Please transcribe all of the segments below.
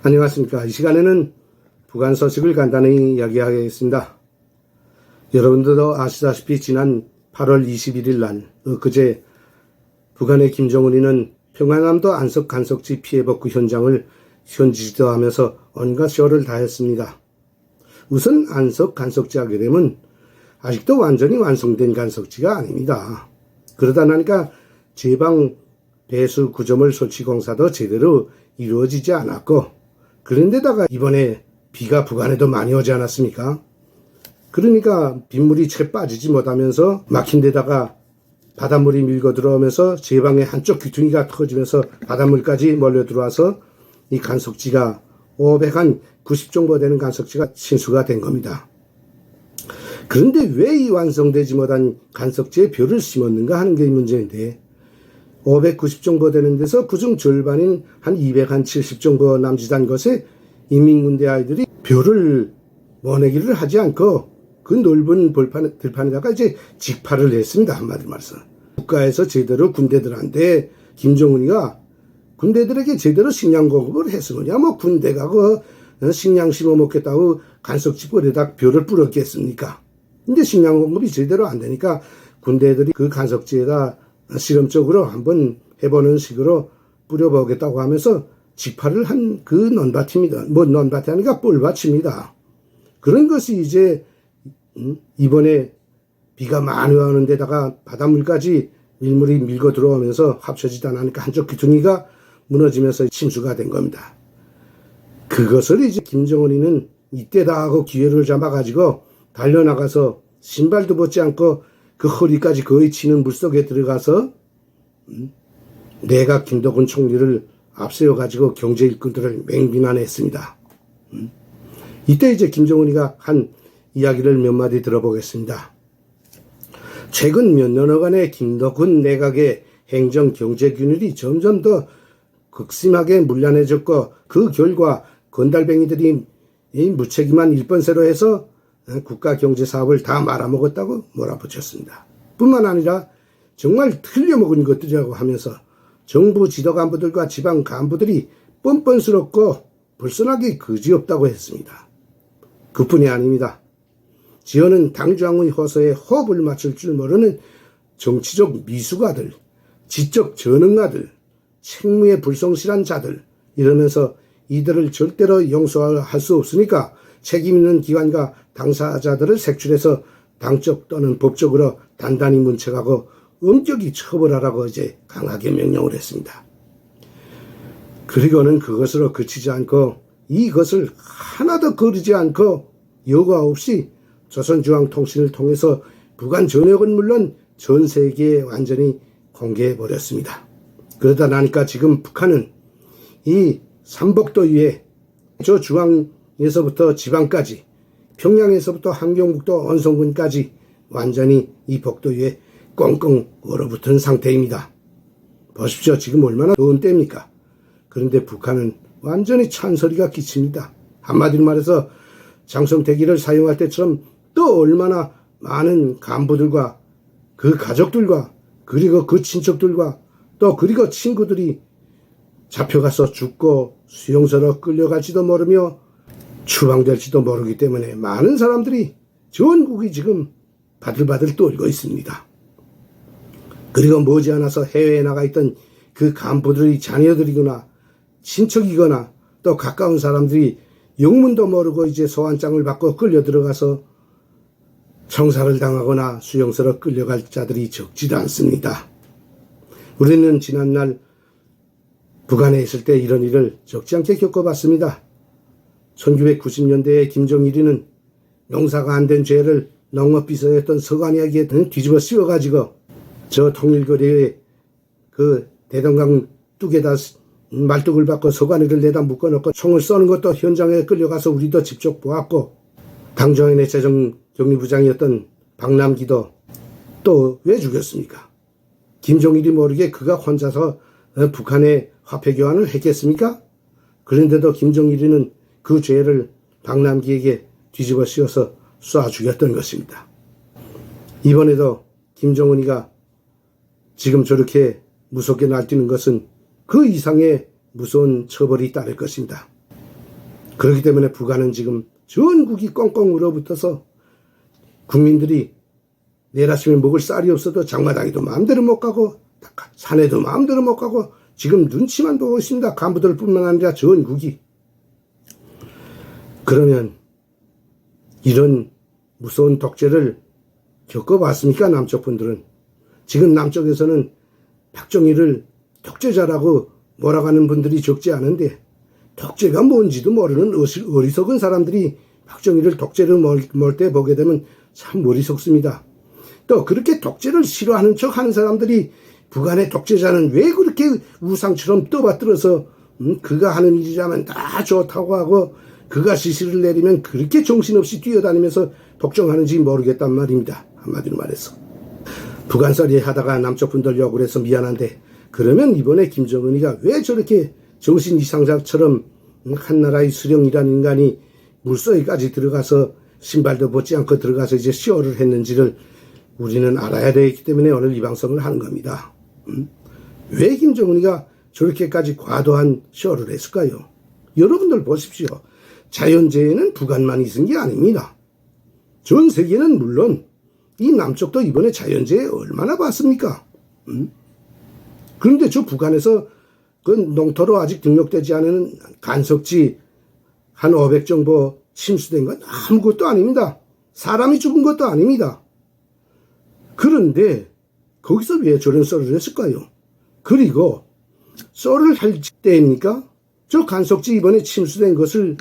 안녕하십니까. 이 시간에는 북한 소식을 간단히 이야기하겠습니다. 여러분들도 아시다시피 지난 8월 21일 날 그제 북한의 김정은이는 평안함도 안석 간석지 피해 복구 현장을 현지 지도하면서 온갖 쇼를 다했습니다. 우선 안석 간석지 하게 되면 아직도 완전히 완성된 간석지가 아닙니다. 그러다 나니까 제방 배수 구조물 설치 공사도 제대로 이루어지지 않았고, 그런데다가 이번에 비가 북한에도 많이 오지 않았습니까? 그러니까 빗물이 채 빠지지 못하면서 막힌 데다가 바닷물이 밀고 들어오면서 제방의 한쪽 귀퉁이가 터지면서 바닷물까지 몰려 들어와서 이 간석지가 590 정도 되는 간석지가 침수가 된 겁니다. 그런데 왜 이 완성되지 못한 간석지에 벼를 심었는가 하는 게 문제인데, 590 정도 되는 데서 그중 절반인 한 270 정도 남짓한 것에 인민군대 아이들이 벼를 모내기를 하지 않고 그 넓은 들판에다가 이제 직파를 했습니다. 한마디로 말해서. 국가에서 제대로 군대들한테 김정은이가 군대들에게 제대로 식량 공급을 했으면야 뭐 군대가 그 식량 심어 먹겠다고 간석지 뻘에다 벼를 뿌렸겠습니까? 근데 식량 공급이 제대로 안 되니까 군대들이 그 간석지에다 실험적으로 한번 해보는 식으로 뿌려보겠다고 하면서 직파를 한 그 논밭입니다. 뭐 논밭이 아니라 뻘밭입니다. 그런 것이 이제 이번에 비가 많이 오는 데다가 바닷물까지 밀물이 밀고 들어오면서 합쳐지다 나니까 한쪽 귀퉁이가 무너지면서 침수가 된 겁니다. 그것을 이제 김정은이는 이때다 하고 기회를 잡아가지고 달려나가서 신발도 벗지 않고 그 허리까지 거의 치는 물속에 들어가서 내가 김덕은 총리를 앞세워가지고 경제 일꾼들을 맹비난했습니다. 이때 이제 김정은이가 한 이야기를 몇 마디 들어보겠습니다. 최근 몇 년여간의 김덕은 내각의 행정 경제 균열이 점점 더 극심하게 문란해졌고, 그 결과 건달뱅이들이 이 무책임한 일본세로 해서 국가 경제 사업을 다 말아먹었다고 몰아붙였습니다. 뿐만 아니라 정말 틀려먹은 것들이라고 하면서 정부 지도 간부들과 지방 간부들이 뻔뻔스럽고 불순하게 그지없다고 했습니다. 그뿐이 아닙니다. 지어는 당주항의 호소에 호흡을 맞출 줄 모르는 정치적 미숙아들, 지적 전능아들, 책무에 불성실한 자들, 이러면서 이들을 절대로 용서할 수 없으니까 책임 있는 기관과 당사자들을 색출해서 당적 또는 법적으로 단단히 문책하고 엄격히 처벌하라고 이제 강하게 명령을 했습니다. 그리고는 그것으로 그치지 않고 이것을 하나도 거르지 않고 여과 없이 조선중앙통신을 통해서 북한 전역은 물론 전 세계에 완전히 공개해버렸습니다. 그러다 나니까 지금 북한은 이 삼복도 위에 저 중앙에서부터 지방까지, 평양에서부터 함경북도 언성군까지 완전히 이 복도 위에 꽁꽁 얼어붙은 상태입니다. 보십시오. 지금 얼마나 더운 때입니까? 그런데 북한은 완전히 찬소리가 끼칩니다. 한마디로 말해서 장성태기를 사용할 때처럼 또 얼마나 많은 간부들과 그 가족들과 그리고 그 친척들과 또 그리고 친구들이 잡혀가서 죽고 수용소로 끌려갈지도 모르며 추방될지도 모르기 때문에 많은 사람들이 전국이 지금 바들바들 떨고 있습니다. 그리고 머지않아서 해외에 나가 있던 그 간부들의 자녀들이거나 친척이거나 또 가까운 사람들이 영문도 모르고 이제 소환장을 받고 끌려 들어가서 청사를 당하거나 수용소로 끌려갈 자들이 적지도 않습니다. 우리는 지난날 북한에 있을 때 이런 일을 적지 않게 겪어봤습니다. 1990년대에 김정일이는 농사가 안 된 죄를 농업비서였던 서관이에게 뒤집어 씌워가지고 저 통일거리에 그 대동강 뚝에다 말뚝을 박고 서관이를 내다 묶어놓고 총을 쏘는 것도 현장에 끌려가서 우리도 직접 보았고, 당정인의 재정경리부장이었던 박남기도 또 왜 죽였습니까? 김정일이 모르게 그가 혼자서 북한에 화폐 교환을 했겠습니까? 그런데도 김정일이는 그 죄를 박남기에게 뒤집어 씌워서 쏴 죽였던 것입니다. 이번에도 김정은이가 지금 저렇게 무섭게 날뛰는 것은 그 이상의 무서운 처벌이 따를 것입니다. 그렇기 때문에 북한은 지금 전국이 꽁꽁 얼어붙어서 국민들이 내일 아침에 먹을 쌀이 없어도 장마당에도 마음대로 못 가고 산에도 마음대로 못 가고 지금 눈치만 보고 있습니다. 간부들 뿐만 아니라 전국이. 그러면 이런 무서운 독재를 겪어봤습니까? 남쪽 분들은. 지금 남쪽에서는 박정희를 독재자라고 몰아가는 분들이 적지 않은데 독재가 뭔지도 모르는 어리석은 사람들이 박정희를 독재를 몰 때 보게 되면 참 어리석습니다. 또 그렇게 독재를 싫어하는 척 하는 사람들이 북한의 독재자는 왜 그렇게 우상처럼 떠받들어서 그가 하는 일이라면 다 좋다고 하고 그가 지시를 내리면 그렇게 정신없이 뛰어다니면서 독점하는지 모르겠단 말입니다. 한마디로 말해서. 북한살이 하다가 남쪽 분들 욕을 해서 미안한데 그러면 이번에 김정은이가 왜 저렇게 정신 이상자처럼 한나라의 수령이라는 인간이 물속에까지 들어가서 신발도 벗지 않고 들어가서 이제 쇼를 했는지를 우리는 알아야 되기 때문에 오늘 이 방송을 하는 겁니다. 왜 김정은이가 저렇게까지 과도한 쇼를 했을까요? 여러분들 보십시오. 자연재해는 북한만 있은 게 아닙니다. 전 세계는 물론 이 남쪽도 이번에 자연재해 얼마나 봤습니까? 그런데 저 북한에서 그 농토로 아직 등록되지 않은 간석지 한 500 정도 침수된 건 아무것도 아닙니다. 사람이 죽은 것도 아닙니다. 그런데 거기서 왜 저런 썰을 했을까요? 그리고 썰을 할 때입니까? 저 간석지 이번에 침수된 것을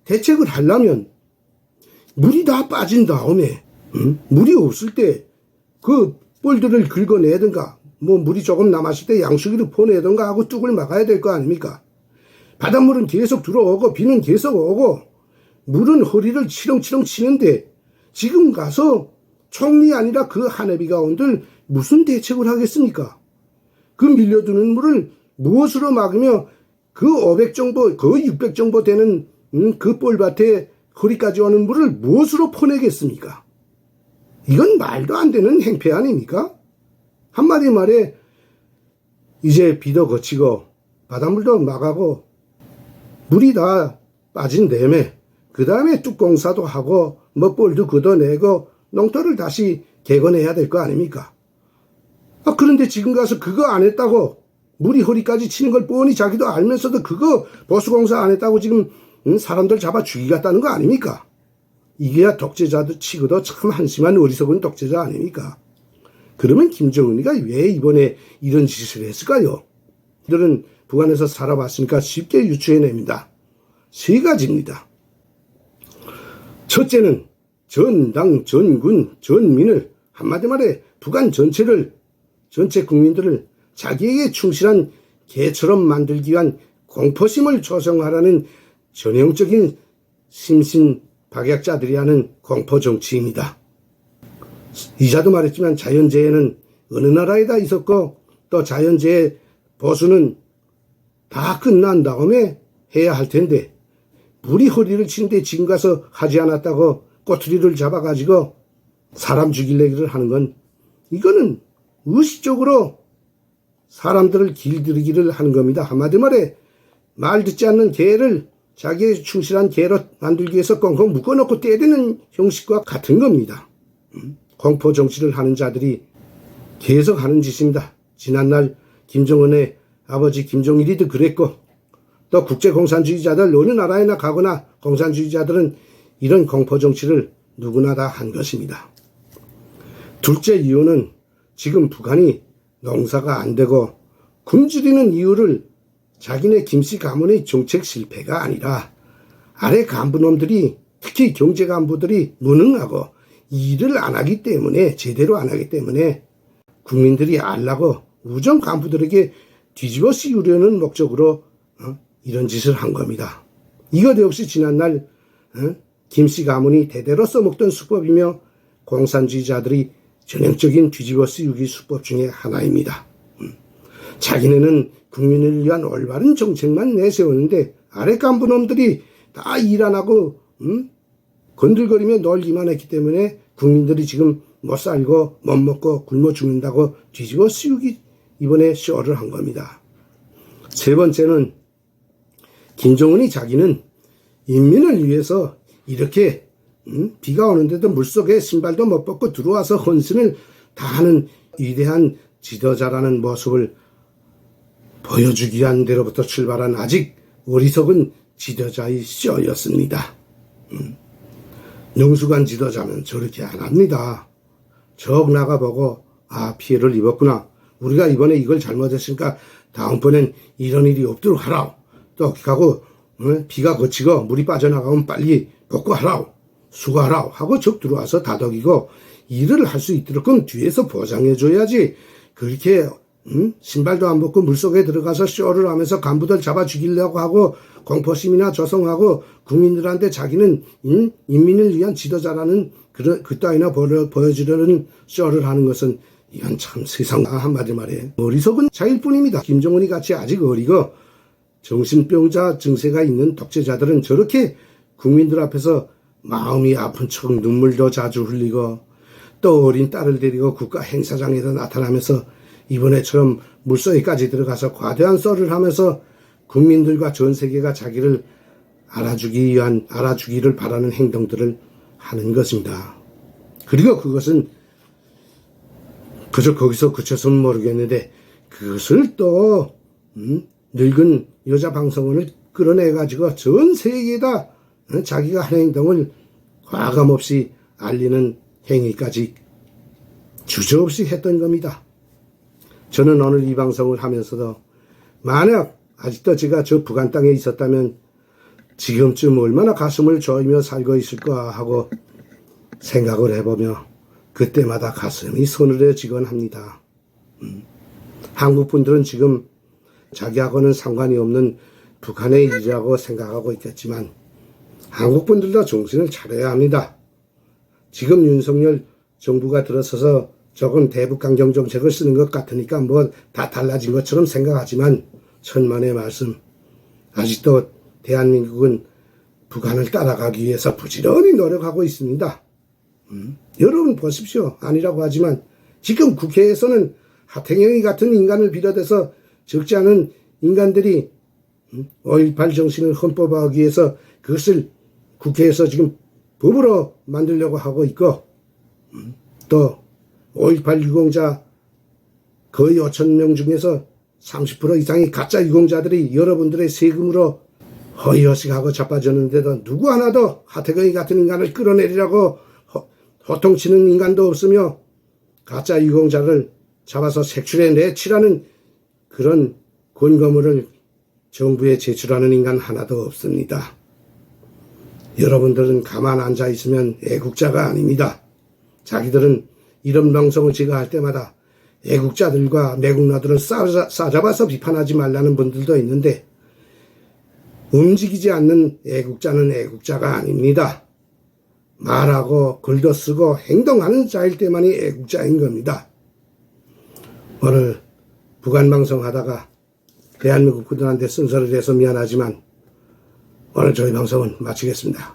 대책을 하려면 물이 다 빠진 다음에 물이 없을 때 그 뻘들을 긁어내든가 뭐 물이 조금 남았을 때 양수기를 퍼내든가 하고 뚝을 막아야 될 거 아닙니까? 바닷물은 계속 들어오고 비는 계속 오고 물은 허리를 치렁치렁 치는데 지금 가서 총리 아니라 그 하늘비가 온들 무슨 대책을 하겠습니까? 그 밀려드는 물을 무엇으로 막으며 그 500 정도 거의 600 정도 되는 그 뻘밭에 허리까지 오는 물을 무엇으로 퍼내겠습니까? 이건 말도 안 되는 행패 아닙니까? 한마디 말해 이제 비도 거치고 바닷물도 막하고 물이 다 빠진 다음에 그 다음에 뚝공사도 하고 뭐 뻘도 걷어내고 농토를 다시 개건해야 될 거 아닙니까? 그런데 지금 가서 그거 안 했다고 물이 허리까지 치는 걸 뻔히 자기도 알면서도 그거 보수공사 안 했다고 지금 사람들 잡아 죽이겠다는 거 아닙니까? 이게야 독재자도 치고도 참 한심한 어리석은 독재자 아닙니까? 그러면 김정은이가 왜 이번에 이런 짓을 했을까요? 이들은 북한에서 살아봤으니까 쉽게 유추해냅니다. 세 가지입니다. 첫째는 전당, 전군, 전민을 한마디 말해 북한 전체 국민들을 자기에게 충실한 개처럼 만들기 위한 공포심을 조성하라는 전형적인 심신박약자들이 하는 공포정치입니다. 이자도 말했지만 자연재해는 어느 나라에다 있었고 또 자연재해 보수는 다 끝난 다음에 해야 할 텐데 물이 허리를 치는데 지금 가서 하지 않았다고 꼬투리를 잡아가지고 사람 죽이려기를 하는 건 이거는 의식적으로 사람들을 길들이기를 하는 겁니다. 한마디 말해 말 듣지 않는 개를 자기의 충실한 개로 만들기 위해서 꽁꽁 묶어놓고 때리는 형식과 같은 겁니다. 공포 정치를 하는 자들이 계속 하는 짓입니다. 지난날 김정은의 아버지 김정일이도 그랬고 또 국제공산주의자들 어느 나라에나 가거나 공산주의자들은 이런 공포 정치를 누구나 다 한 것입니다. 둘째 이유는 지금 북한이 농사가 안 되고 굶주리는 이유를 자기네 김씨 가문의 정책 실패가 아니라 아래 간부놈들이 특히 경제 간부들이 무능하고 일을 안 하기 때문에 제대로 안 하기 때문에 국민들이 알라고 우정 간부들에게 뒤집어 씌우려는 목적으로 이런 짓을 한 겁니다. 이것 역시 지난날 김씨 가문이 대대로 써먹던 수법이며 공산주의자들이 전형적인 뒤집어 씌우기 수법 중에 하나입니다. 자기네는 국민을 위한 올바른 정책만 내세우는데 아래 간부놈들이 다 일 안 하고 건들거리며 놀기만 했기 때문에 국민들이 지금 못 살고 못 먹고 굶어 죽는다고 뒤집어 씌우기 이번에 쇼를 한 겁니다. 세 번째는 김정은이 자기는 인민을 위해서 이렇게 비가 오는데도 물속에 신발도 못 벗고 들어와서 헌신을 다하는 위대한 지도자라는 모습을 보여주기 위한 데로부터 출발한 아직 어리석은 지도자의 쇼였습니다. 능숙한 지도자는 저렇게 안 합니다. 적 나가보고 피해를 입었구나. 우리가 이번에 이걸 잘못했으니까 다음번엔 이런 일이 없도록 하라. 또 하고 비가 그치고 물이 빠져나가면 빨리 복구하라. 수고하라 하고 적 들어와서 다독이고 일을 할 수 있도록 그럼 뒤에서 보장해줘야지. 그렇게 신발도 안 벗고 물속에 들어가서 쇼를 하면서 간부들 잡아 죽이려고 하고 공포심이나 조성하고 국민들한테 자기는 인민을 위한 지도자라는 그 따위나 보여주려는 쇼를 하는 것은 이건 참 세상 한마디 말해 어리석은 자일 뿐입니다. 김정은이 같이 아직 어리고 정신병자 증세가 있는 독재자들은 저렇게 국민들 앞에서 마음이 아픈 척 눈물도 자주 흘리고 또 어린 딸을 데리고 국가 행사장에서 나타나면서 이번에처럼 물속에까지 들어가서 과대한 썰을 하면서 국민들과 전 세계가 자기를 알아주기를 바라는 행동들을 하는 것입니다. 그리고 그것은 그저 거기서 그쳐서는 모르겠는데 그것을 또 늙은 여자 방송원을 끌어내가지고 전 세계에다 자기가 한 행동을 과감없이 알리는 행위까지 주저없이 했던 겁니다. 저는 오늘 이 방송을 하면서도 만약 아직도 제가 저 북한 땅에 있었다면 지금쯤 얼마나 가슴을 조이며 살고 있을까 하고 생각을 해보며 그때마다 가슴이 서늘해지곤 합니다. 한국 분들은 지금 자기하고는 상관이 없는 북한의 일이라고 생각하고 있겠지만 한국 분들도 정신을 차려야 합니다. 지금 윤석열 정부가 들어서서 조금 대북강경 정책을 쓰는 것 같으니까 뭐 다 달라진 것처럼 생각하지만 천만의 말씀 아직도 대한민국은 북한을 따라가기 위해서 부지런히 노력하고 있습니다. 여러분 보십시오. 아니라고 하지만 지금 국회에서는 하태경이 같은 인간을 비롯해서 적지 않은 인간들이 5.18 정신을 헌법화하기 위해서 그것을 국회에서 지금 법으로 만들려고 하고 있고 또 5.18 유공자 거의 5,000명 중에서 30% 이상이 가짜 유공자들이 여러분들의 세금으로 허위허식하고 자빠졌는데도 누구 하나도 하태경이 같은 인간을 끌어내리라고 호통치는 인간도 없으며 가짜 유공자를 잡아서 색출해 내치라는 그런 권고물을 정부에 제출하는 인간 하나도 없습니다. 여러분들은 가만 앉아 있으면 애국자가 아닙니다. 자기들은 이런 방송을 제가 할 때마다 애국자들과 매국노들을 싸잡아서 비판하지 말라는 분들도 있는데 움직이지 않는 애국자는 애국자가 아닙니다. 말하고 글도 쓰고 행동하는 자일 때만이 애국자인 겁니다. 오늘 북한 방송 하다가 대한민국 분들한테 쓴소리를 해서 미안하지만 오늘 저희 방송은 마치겠습니다.